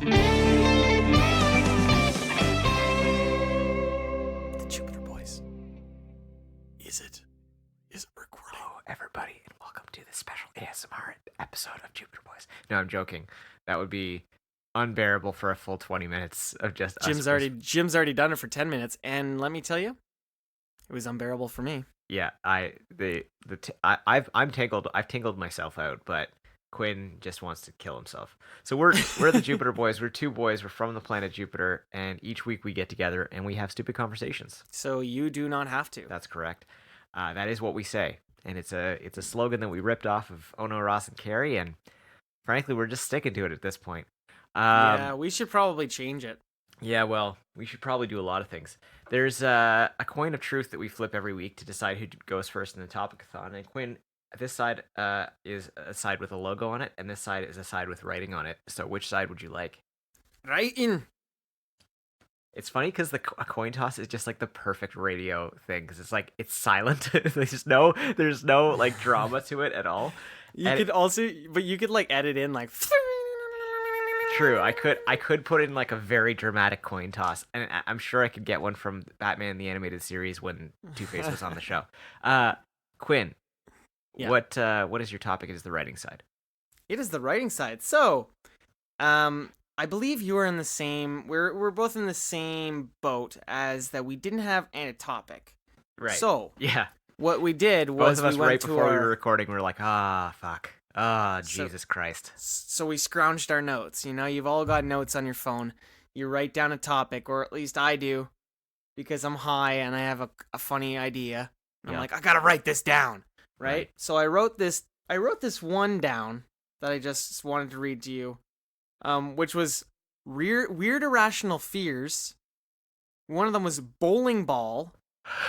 The Jupiter Boys. Is it recording? Hello, everybody, and welcome to this special ASMR episode of Jupiter Boys. No, I'm joking. That would be unbearable for a full 20 minutes of just us. Jim's already done it for 10 minutes, and let me tell you, it was unbearable for me. Yeah, I've tingled myself out, but Quinn just wants to kill himself. So we're the Jupiter Boys. We're two boys. We're from the planet Jupiter, and each week we get together and we have stupid conversations. So you do not have to. That's correct. That is what we say, and it's a slogan that we ripped off of Ono, Ross, and Carrie, and frankly, we're just sticking to it at this point. Yeah, we should probably change it. Yeah, well, we should probably do a lot of things. There's a coin of truth that we flip every week to decide who goes first in the topic-a-thon. And Quinn, this side is a side with a logo on it, and this side is a side with writing on it. So which side would you like? Writing. It's funny because a coin toss is just like the perfect radio thing because it's like it's silent. there's no like drama to it at all. You could like edit in like. True, I could put in like a very dramatic coin toss, and I'm sure I could get one from Batman the Animated Series when Two-Face was on the show. Quinn, yeah. What is your topic? It is the writing side. It is the writing side. So, I believe you are in the same. We're both in the same boat as that. We didn't have any topic. Right. So yeah, what we did was both of us we went right to before our... we were recording. We were like, fuck. Jesus Christ. So we scrounged our notes. You know, you've all got notes on your phone. You write down a topic, or at least I do, because I'm high and I have a funny idea. I'm like, I gotta write this down, right? So I wrote this one down that I just wanted to read to you, which was weird irrational fears. One of them was bowling ball.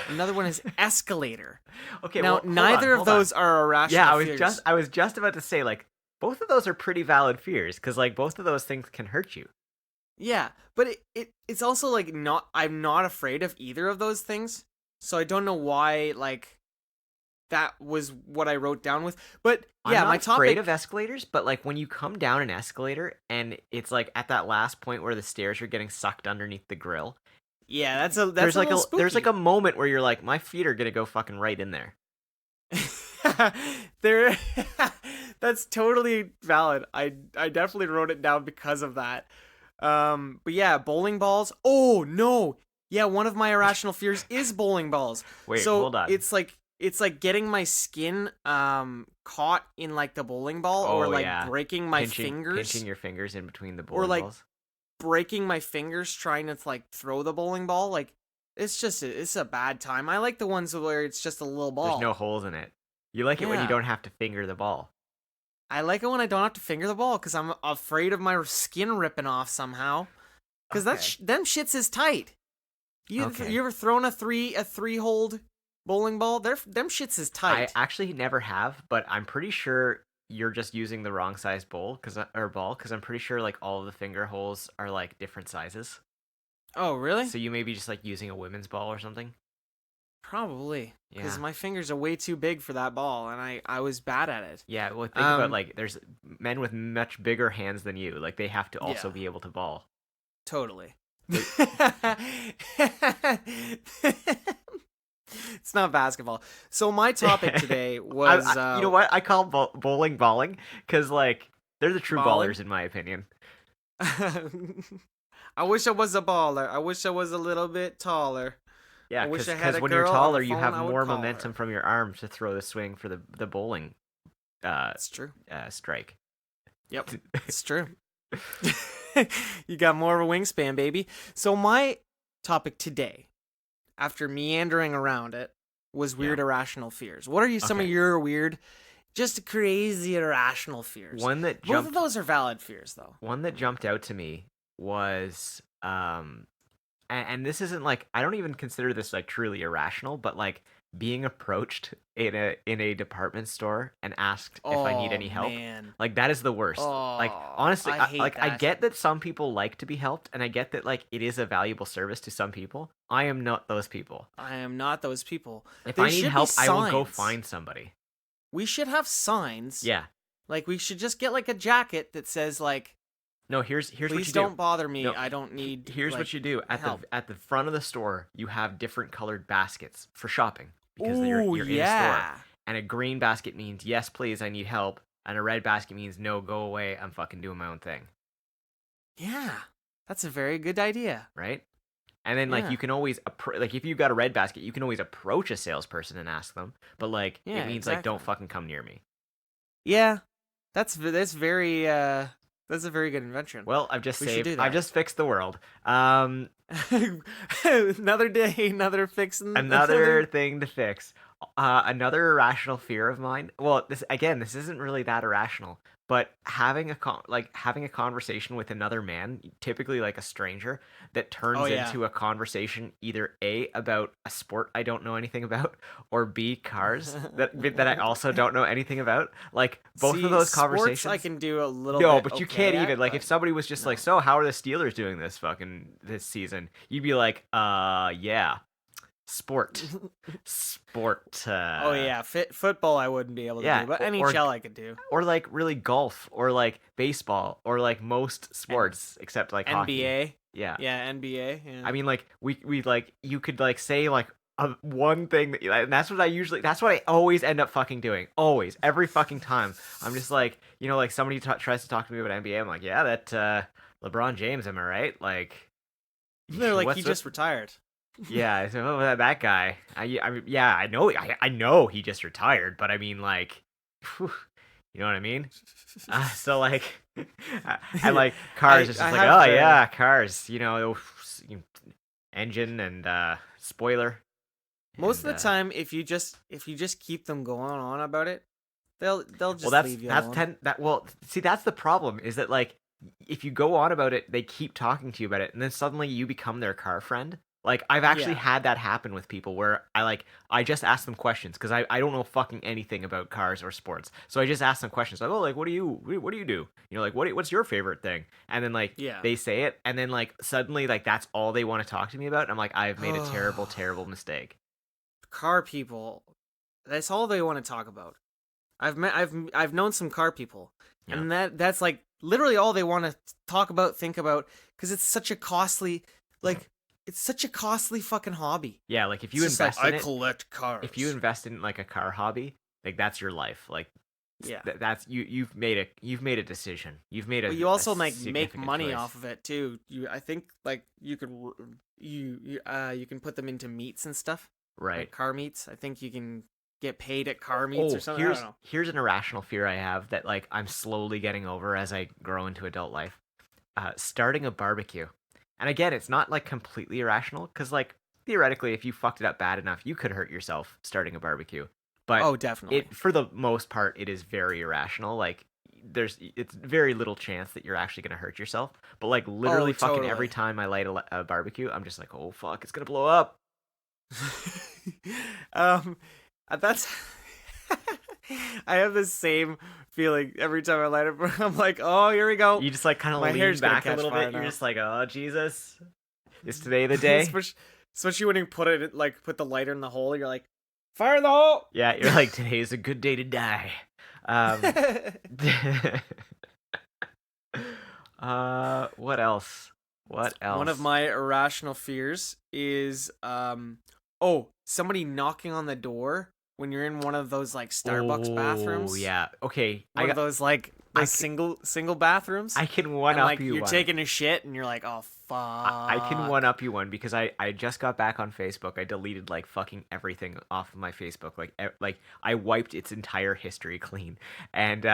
Another one is escalator. Okay, now well, neither of those are irrational fears. Yeah, I was just about to say, like, both of those are pretty valid fears because like both of those things can hurt you. Yeah, but it's also like I'm not afraid of either of those things. So I don't know why like that was what I wrote down with. But yeah, I'm not afraid of escalators, but like when you come down an escalator and it's like at that last point where the stairs are getting sucked underneath the grill. Yeah, there's like there's like a moment where you're like, my feet are gonna go fucking right in there. That's totally valid. I definitely wrote it down because of that. But yeah, bowling balls. Oh no, yeah, one of my irrational fears is bowling balls. Wait, so hold on. It's like getting my skin caught in like the bowling ball, or like breaking my fingers, pinching your fingers in between the bowling or like balls. Breaking my fingers trying to like throw the bowling ball. Like it's a bad time. I like the ones where it's just a little ball. There's no holes in it. You like it when you don't have to finger the ball. I like it when I don't have to finger the ball because I'm afraid of my skin ripping off somehow. Because them shits is tight. You ever thrown a three-holed bowling ball? Them shits is tight. I actually never have, but I'm pretty sure you're just using the wrong size ball because I'm pretty sure like all of the finger holes are like different sizes. Oh, really? So you may be just like using a women's ball or something. Probably, because my fingers are way too big for that ball, and I was bad at it. Yeah, well, think about like there's men with much bigger hands than you. Like they have to also be able to ball. Totally. It's not basketball. So my topic today was... you know what? I call bowling balling because, like, they're the true ballers, in my opinion. I wish I was a baller. I wish I was a little bit taller. Yeah, because when you're taller, you have more momentum from your arms to throw the swing for the bowling it's true. Strike. Yep, it's true. You got more of a wingspan, baby. So my topic today, after meandering around it, was weird irrational fears. What are some of your weird, just crazy irrational fears? Both of those are valid fears, though. One that jumped out to me was, and this isn't like, I don't even consider this like truly irrational, but like being approached in a department store and asked if I need any help. Man. Like that is the worst. Like honestly, I get that some people like to be helped, and I get that like it is a valuable service to some people. I am not those people. If I need help, I will go find somebody. We should have signs. Yeah. Like we should just get like a jacket that says like No, here's what Please you do. don't bother me. No, I don't need here's like what you do help. at the front of the store. You have different colored baskets for shopping because Ooh, you're in a store. yeah. And a green basket means yes, please, I need help, and a red basket means no, go away, I'm fucking doing my own thing, Yeah. That's a very good idea. right? And then like Yeah. you can always like if you've got a red basket, you can always approach a salesperson and ask them, but like it Yeah, means like exactly. don't fucking come near me. Yeah. That's very that's a very good invention. Well, We should do I've that. just fixed the world. Um, Another day, another fixing, another another. thing to fix. Another irrational fear of mine. Well, this isn't really that irrational, but having a conversation with another man, typically like a stranger, that Oh turns yeah. into a conversation either A about a sport I don't know anything about, or B cars that I also don't know anything about. Like both of See, those sports I conversations. can do a little No, bit but you can't okay even at, like if but somebody was just like, no. "So, how are the Steelers doing this season?" You'd be like, yeah, sport, sport, Oh yeah, football I wouldn't be able to yeah, do, but or NHL I could do. like really golf or like baseball or like most And sports except like hockey. NBA, Yeah, yeah, NBA, yeah. I mean, like we like you could like say like one thing and that's what I always end up fucking doing. Always, every fucking time. I'm just like, like somebody tries to talk to me about NBA. I'm like, yeah, that LeBron James, am I right? Like, They're like, he what's just retired. yeah, so that guy. Yeah, I know he just retired, but I mean, like, whew, you know what I mean? So like, and like cars, it's I just like, have oh yeah, cars. Engine and spoiler most of and the time if you just keep them going on about it, they'll well, just leave you that's alone. ten that well, see, that's the problem is that like if you go on about it, they keep talking to you about it, and then suddenly you become their car friend. Like I've actually Yeah. had that happen with people where I just ask them questions because I don't know fucking anything about cars or sports, so I just ask them questions like, oh, like what do you do? Like what's your favorite thing? And then like Yeah. they say it, and then like suddenly like that's all they want to talk to me about. And I'm like, I've made a terrible terrible mistake. Car people, that's all they want to talk about. I've known some car people, Yeah. and that's like literally all they want to talk about, think about, because it's such a costly, like it's such a costly fucking hobby. Yeah, like if It's you just like invest I in it, collect if you cars. invest in like a car hobby, like that's your life. Like Yeah. that's you've made a decision. You've made But you a also like make significant money choice. off of it too. I think like you could you can put them into meats and stuff, like Right. car meats. I think you can get paid at car meats or Oh, something. I don't know. here's an irrational fear I have that like I'm slowly getting over as I grow into adult life. Starting a barbecue. And again, it's not like completely irrational because like theoretically, if you fucked it up bad enough, you could hurt yourself starting a barbecue. But Oh, definitely. it for the most part, it is very irrational. Like it's very little chance that you're actually gonna hurt yourself. But like Oh, literally, fucking every totally. time I light a barbecue, I'm just like, oh fuck, it's gonna blow up. um, that's. I have the same feeling every time I light up. I'm like, oh, here we go. You just like kind of My lean hair's gonna back a catch little fire bit. You're now. just like, oh Jesus, is today the day? Especially when you put the lighter in the hole. You're like, fire in the hole. Yeah, you're like, today is a good day to die. Um, what else? What One of else? my irrational fears is somebody knocking on the door when you're in one of those like Starbucks Oh bathrooms. yeah. Okay, One of those like I those c- single bathrooms. I can one And up like you you're one. taking a shit and you're like, oh I can one fuck. up you one because I just got back on Facebook. I deleted like fucking everything off of my Facebook. Like I wiped its entire history clean. And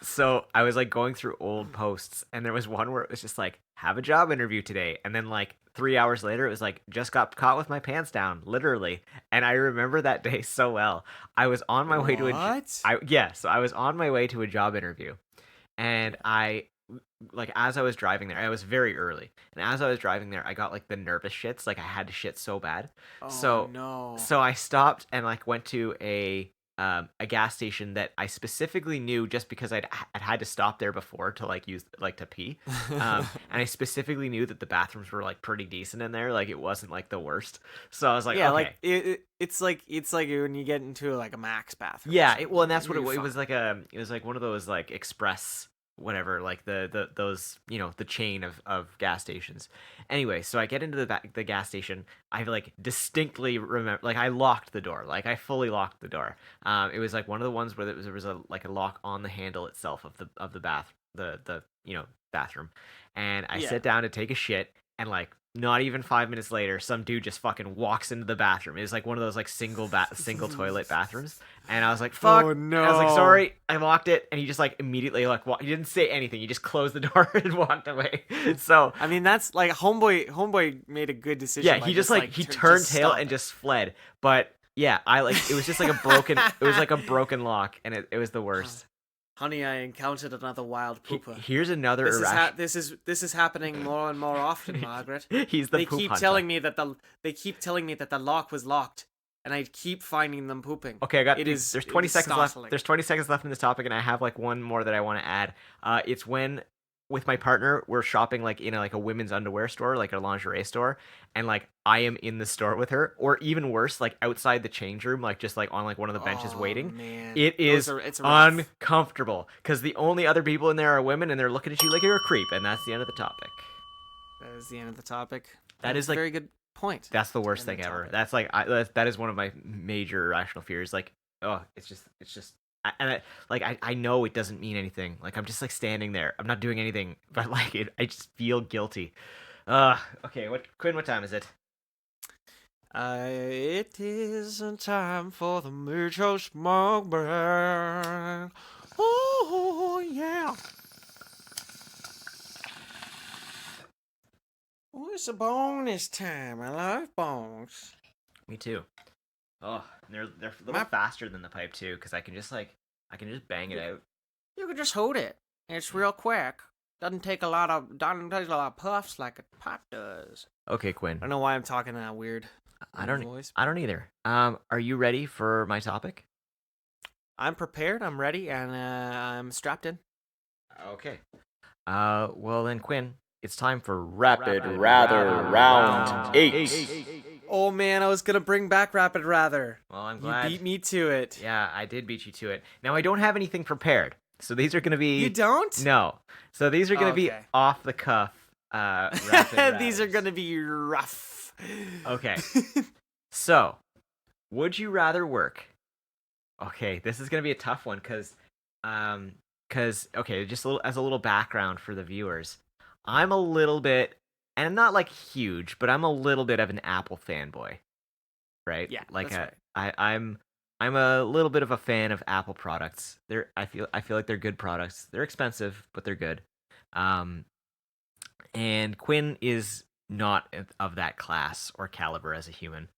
so I was like going through old posts and there was one where it was just like have a job interview today, and then like 3 hours later it was like just got caught with my pants down, literally. And I remember that day so well. I was on my way to What? so I was on my way to a job interview, and I like as I was driving there, I was very early, and as I was driving there, I got like the nervous shits, like I had to shit so bad. Oh So, no. I stopped and like went to a gas station that I specifically knew just because I'd had to stop there before to like use like to pee, and I specifically knew that the bathrooms were like pretty decent in there, like it wasn't like the worst. So I was like, Yeah, like okay, it's like when you get into like a Max bathroom. Or yeah, something. well, and that's what You're it fine. was like it was like one of those like express whatever, like those, the chain of gas stations. Anyway, so I get into the gas station. I like distinctly remember, like I locked the door, like I fully locked the door. It was like one of the ones where there was a like a lock on the handle itself of the bathroom, and I Yeah. sit down to take a shit, and like not even 5 minutes later, some dude just fucking walks into the bathroom. It's like one of those like single toilet bathrooms, and I was like, "Fuck!" Oh And I was like, no. "Sorry," I locked it, and he just like immediately like he didn't say anything. He just closed the door and walked away. So I mean, that's like homeboy made a good decision. yeah, by he just like he turned just tail and stopping. just fled. But yeah, I like it was just like a broken it was like a broken lock, and it was the worst. Honey, I encountered another wild pooper. Here's another This is happening more and more often, Margaret. He's the They poop keep hunter. telling me that the lock was locked, and I keep finding them pooping. Okay, I got It is. there's it 20 is seconds left. startling. There's 20 seconds left in this topic, and I have like one more that I want to add. It's when with my partner we're shopping like in a women's underwear store, like a lingerie store, and like I am in the store with her, or even worse, like outside the change room, like just like on like one of the benches Oh waiting. man, It is it's rough. uncomfortable because the only other people in there are women, and they're looking at you like you're a creep, and that's the end of the topic. That is the end of the topic. That is a like very good point. That's the worst End of thing the ever. topic. That's like that is one of my major irrational fears. Like, oh, it's just I know it doesn't mean anything. Like I'm just like standing there. I'm not doing anything, but like I just feel guilty. Okay. What time is it? It is time for the Metro Smoke Break. Oh yeah. Oh, it's a bonus time. I love bones. Me too. Oh, they're a little faster than the pipe too, because I can just bang it out. You can just hold it. It's real quick. Doesn't take a lot of puffs like a pipe does. Okay, Quinn. I don't know why I'm talking that weird. I don't voice. I don't either. Are you ready for my topic? I'm prepared. I'm ready, and I'm strapped in. Okay. Well then, Quinn, it's time for Rapid Rather Round 8. Oh man, I was gonna bring back Rapid Rather. Well, I'm glad. You beat me to it. Yeah, I did beat you to it. Now I don't have anything prepared, so these are gonna be. You don't? No. So these are gonna be off the cuff. These are gonna be rough. Okay. So, would you rather work? Okay, this is gonna be a tough one because okay, just as a little background for the viewers, I'm a little bit, and not like huge, but I'm a little bit of an Apple fanboy, right? Yeah, like that's I'm a little bit of a fan of Apple products. I feel like they're good products. They're expensive, but they're good. And Quinn is not of that class or caliber as a human.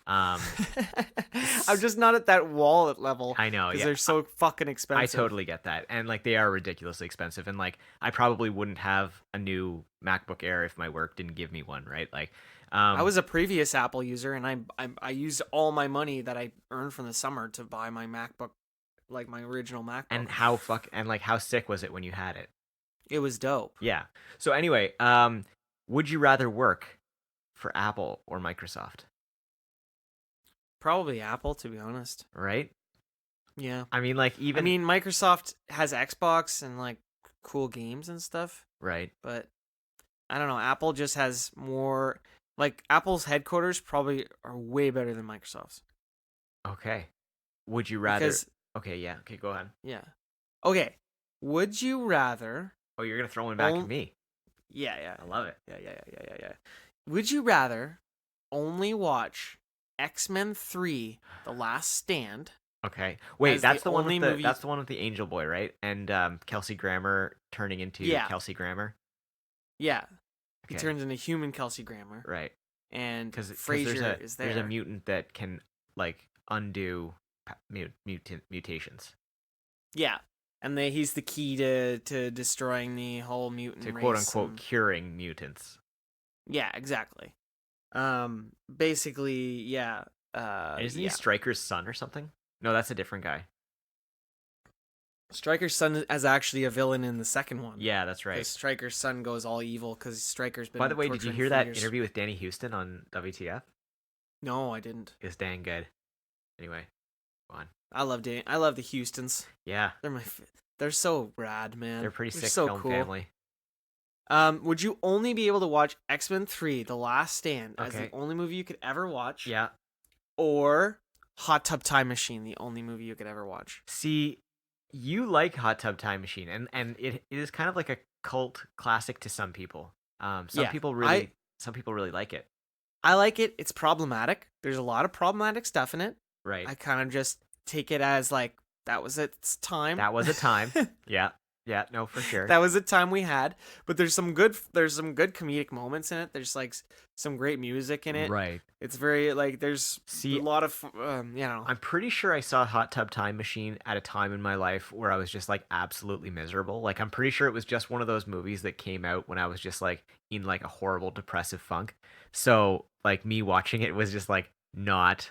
I'm just not at that wallet level. I know, because yeah. they're so fucking expensive. I totally get that, and like they are ridiculously expensive, and like I probably wouldn't have a new MacBook Air if my work didn't give me one, right? Like, I was a previous Apple user, and I used all my money that I earned from the summer to buy my MacBook, like my original MacBook. And how sick was it when you had it? It was dope. Yeah. So anyway, would you rather work for Apple or Microsoft? Probably Apple, to be honest. Right? Yeah. I mean, like Microsoft has Xbox and like cool games and stuff. Right. But I don't know. Apple just has more. Like Apple's headquarters probably are way better than Microsoft's. Okay. Would you rather? Okay. Yeah. Okay. Go ahead. Yeah. Okay. Would you rather? Oh, you're gonna throw one back at me. Yeah. I love it. Yeah. Would you rather only watch X-Men 3: The Last Stand? Okay. Wait, that's the one with movie... that's the one with the Angel Boy, right? And Kelsey Grammer turning into Kelsey Grammer. Yeah. Okay. He turns into human Kelsey Grammer. Right. And Frasier is there. There's a mutant that can like undo mutations. Yeah. And he's the key to destroying the whole mutant race. To quote unquote curing mutants. Yeah, exactly. Basically, yeah. Isn't he Stryker's son or something? No, that's a different guy. Stryker's son is actually a villain in the second one. Yeah, that's right. Because Stryker's son goes all evil because Stryker's been. By the way, did you hear that interview with Danny Houston on WTF? No, I didn't. It's dang good. Anyway, go on. I love the Houstons. Yeah, they're They're so rad, man. They're pretty sick so film cool. family. Would you only be able to watch X-Men 3: The Last Stand as Okay. the only movie you could ever watch? Yeah. Or Hot Tub Time Machine, the only movie you could ever watch? See, you like Hot Tub Time Machine, and it is kind of like a cult classic to some people. Yeah, Some people really like it. I like it. It's problematic. There's a lot of problematic stuff in it. Right. I kind of just take it as like that was its time. That was a time. Yeah. Yeah, no, for sure. That was a time we had. But there's some good comedic moments in it. There's like some great music in it. Right. It's very like there's See, a lot of you know. I'm pretty sure I saw Hot Tub Time Machine at a time in my life where I was just like absolutely miserable. Like I'm pretty sure it was just one of those movies that came out when I was just like in like a horrible depressive funk. So like me watching it was just like not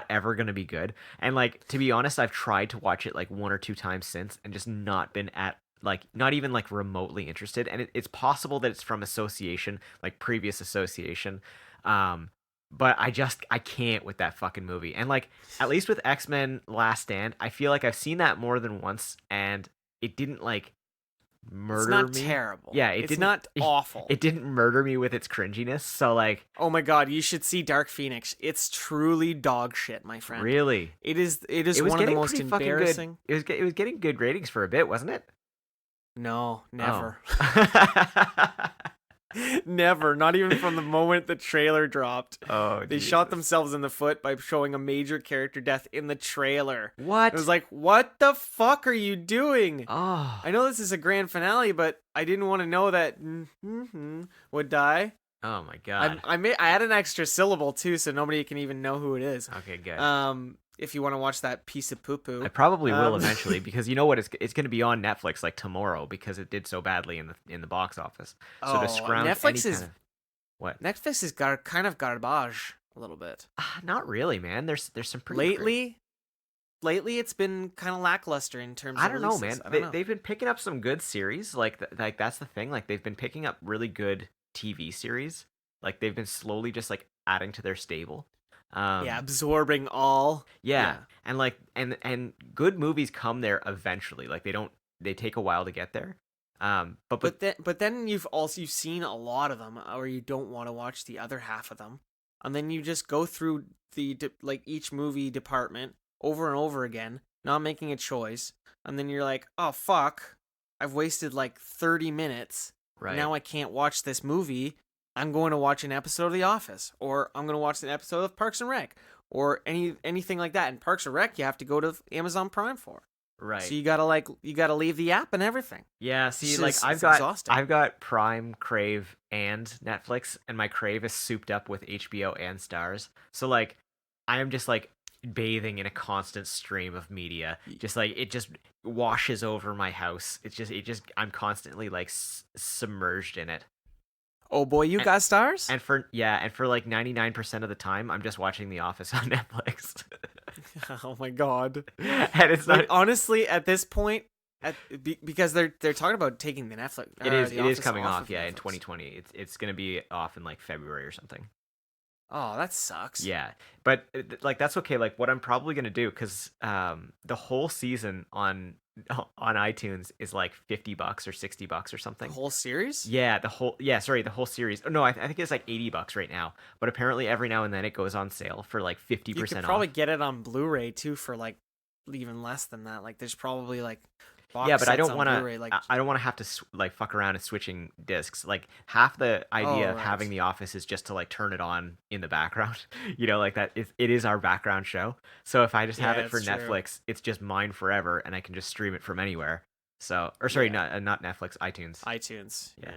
ever gonna be good. And like to be honest, I've tried to watch it like one or two times since and just not been at like not even like remotely interested. And it's possible that it's from association, like previous association. But I can't with that fucking movie. And like at least with X-Men Last Stand, I feel like I've seen that more than once and it didn't like murder It's not me. terrible. Yeah, it's not awful. It didn't murder me with its cringiness. So like, oh my god, you should see Dark Phoenix. It's truly dog shit, my friend. really, It is it was one of the getting most pretty fucking embarrassing. good. It was getting good ratings for a bit, wasn't it? No, never. Oh. Never. Not even from the moment the trailer dropped. Oh, They shot themselves in the foot by showing a major character death in the trailer. What? It was like, what the fuck are you doing? Oh, I know this is a grand finale, but I didn't want to know that would die. oh my god. I had an extra syllable too, so nobody can even know who it is. Okay, good. If you want to watch that piece of poo poo, I probably will eventually because you know what? It's going to be on Netflix like tomorrow because it did so badly in the box office. So to scrounge Netflix any is kind of, what? Netflix is kind of garbage a little bit. Not really, man. There's some pretty Lately it's been kind of lackluster in terms of I don't know, releases. man. They've been picking up some good series. Like that's the thing. Like they've been picking up really good TV series. Like they've been slowly just like adding to their stable. Yeah, absorbing all. Yeah. And like and good movies come there eventually. Like they take a while to get there. But then you've seen a lot of them, or you don't want to watch the other half of them, and then you just go through like each movie department over and over again, not making a choice, and then you're like, oh fuck, I've wasted like 30 minutes. Right. Now I can't watch this movie. I'm going to watch an episode of The Office, or I'm going to watch an episode of Parks and Rec, or anything like that. And Parks and Rec, you have to go to Amazon Prime for. Right. So you gotta leave the app and everything. Yeah, see, like exhausting. I've got Prime, Crave, and Netflix, and my Crave is souped up with HBO and Stars. So like, I am just like bathing in a constant stream of media. Just like it just washes over my house. It just I'm constantly like submerged in it. Oh boy, you got Stars? And for like 99% of the time, I'm just watching The Office on Netflix. Oh my god! And it's like, not honestly at this point, because they're talking about taking the Netflix. It is coming off. Of Yeah, Netflix. in 2020, it's gonna be off in like February or something. Oh, that sucks. Yeah, but like that's okay. Like what I'm probably gonna do because the whole season on iTunes is like $50 or $60 or something. The whole series? Yeah, the whole series. Oh, no, I think it's like $80 right now. But apparently every now and then it goes on sale for like 50% off. You could probably get it on Blu-ray too for like even less than that. Like there's probably like box yeah, but I sets don't on want to. Blu-ray, like I don't want to have to like fuck around and switching discs. Like half the idea of right. having The Office is just to like turn it on in the background. You know, like that. It is our background show. So if I just have it for it's true. Netflix, it's just mine forever, and I can just stream it from anywhere. So, or sorry, not Netflix, iTunes. iTunes. Yeah.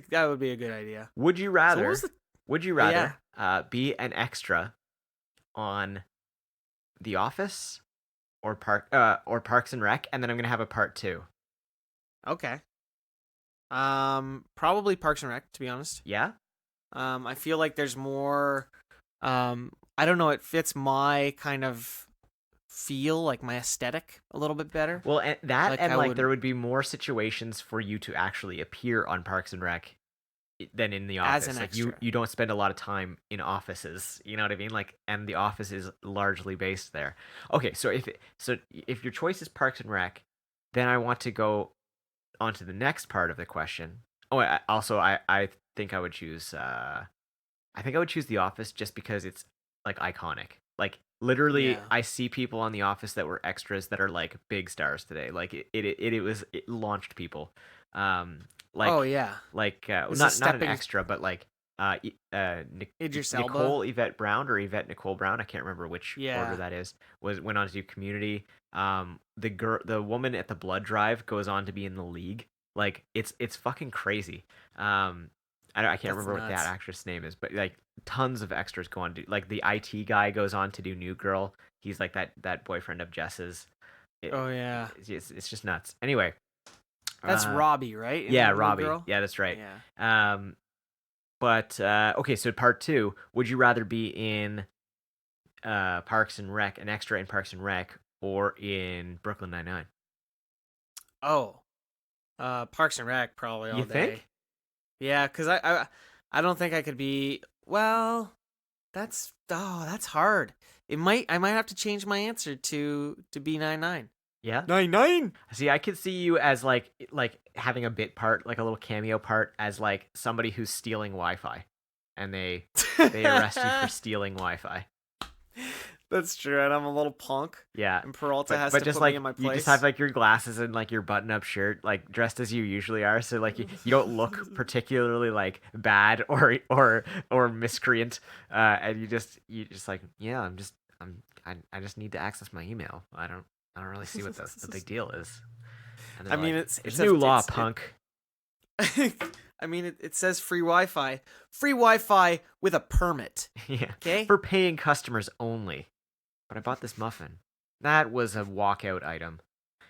That would be a good idea. Would you So rather? what was the Would you rather be an extra on The Office or Parks and Rec? And then I'm gonna have a part 2. Okay. Probably Parks and Rec, to be honest. Yeah. I feel like there's more. I don't know. It fits my kind of feel, like my aesthetic, a little bit better. Well, and that Like, and I like would- there would be more situations for you to actually appear on Parks and Rec than in The Office. As an like extra. you don't spend a lot of time in offices. You know what I mean? Like, and The Office is largely based there. Okay, so if your choice is Parks and Rec, then I want to go on to the next part of the question. Oh, I think I would choose The Office just because it's like iconic. Like literally, Yeah. I see people on The Office that were extras that are like big stars today. Like it launched people. Like Oh yeah. It's a not an stepping extra, but like Idris Nicole Elba. Yvette Brown or Yvette Nicole Brown. I can't remember which order Yeah. that is. Went on to do Community. The woman at the blood drive goes on to be in The League. Like it's fucking crazy. I can't That's remember what that nuts. actress name is, but like tons of extras go on to like the IT guy goes on to do New Girl. He's like that boyfriend of Jess's. Oh yeah. It's just nuts. Anyway, That's Robbie, right? In yeah, New Robbie. Girl? Yeah, that's right. Yeah. But okay, so part 2, would you rather be in Parks and Rec, an extra in Parks and Rec, or in Brooklyn Nine-Nine? Oh. Parks and Rec probably all You day. think? Yeah, because I don't think I could be. Well, that's hard. I might have to change my answer to B99. Yeah. 99. See, I could see you as like having a bit part, like a little cameo part, as like somebody who's stealing Wi-Fi, and they arrest you for stealing Wi-Fi. That's true, and I'm a little punk. Yeah. And Peralta has But to just put like me in my you place. just have like your glasses and like your button-up shirt, like dressed as you usually are, so like you don't look particularly like bad or miscreant, and you just like, yeah, I just need to access my email. I don't really see what the big deal is. And I mean, like, it's new law, punk. I mean, it says free Wi-Fi. Free Wi-Fi with a permit. Yeah. Okay. For paying customers only. But I bought this muffin. That was a walkout item.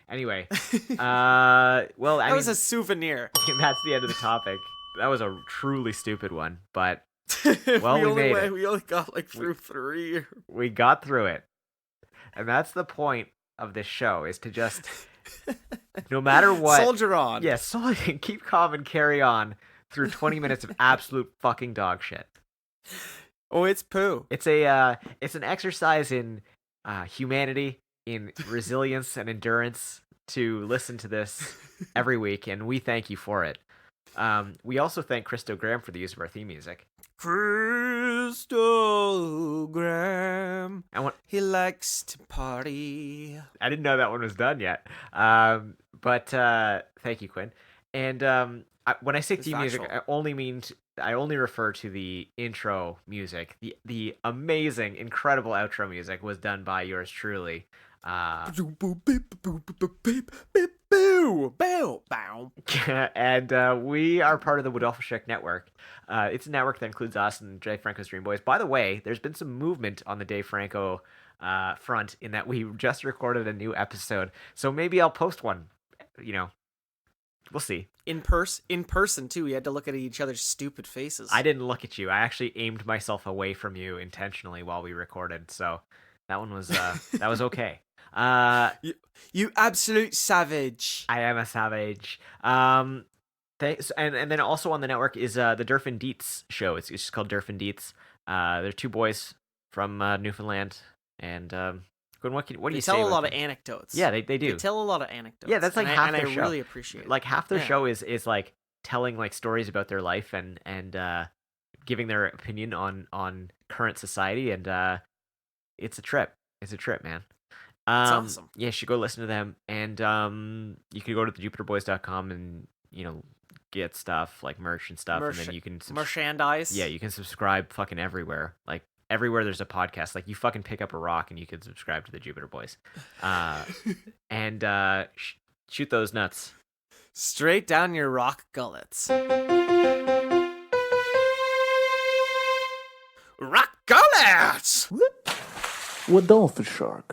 Anyway, well, I that mean, was a souvenir. that's the end of the topic. That was a truly stupid one, but Well, we made it. We only got like through 3. We got through it. And that's the point of this show, is to just, no matter what, soldier on. Yeah, keep calm and carry on through 20 minutes of absolute fucking dog shit. Oh, it's poo. It's an exercise in humanity, in resilience and endurance to listen to this every week, and we thank you for it. We also thank Christo Graham for the use of our theme music. Christo Graham. He likes to party. I didn't know that one was done yet. But thank you, Quinn. And when I say theme music, I only refer to the intro music. The amazing, incredible outro music was done by yours truly. And we are part of the Woodolphinshire Network. It's a network that includes us and Dave Franco's Dream Boys. By the way, there's been some movement on the Dave Franco front in that we just recorded a new episode. So maybe I'll post one. We'll see. In person too. We had to look at each other's stupid faces. I didn't look at you. I actually aimed myself away from you intentionally while we recorded. So that one was that was okay. You absolute savage. I am a savage. Thanks. And then also on the network is the Durf and Dietz show. It's just called Durf and Dietz. They're two boys from Newfoundland, and what do you say? They tell a lot of anecdotes. Yeah, they do. They tell a lot of anecdotes. Yeah, that's like half their show. And I really appreciate it. Like half their show is like telling like stories about their life and giving their opinion on current society, and it's a trip. It's a trip, man. It's awesome. Yeah, you should go listen to them, and you can go to thejupiterboys.com and get stuff like merch and stuff, and then you can merchandise. Yeah, you can subscribe fucking everywhere. Like everywhere there's a podcast, like you fucking pick up a rock and you can subscribe to the Jupiter Boys, and shoot those nuts straight down your rock gullets. Rock gullets. Woodolphinshire.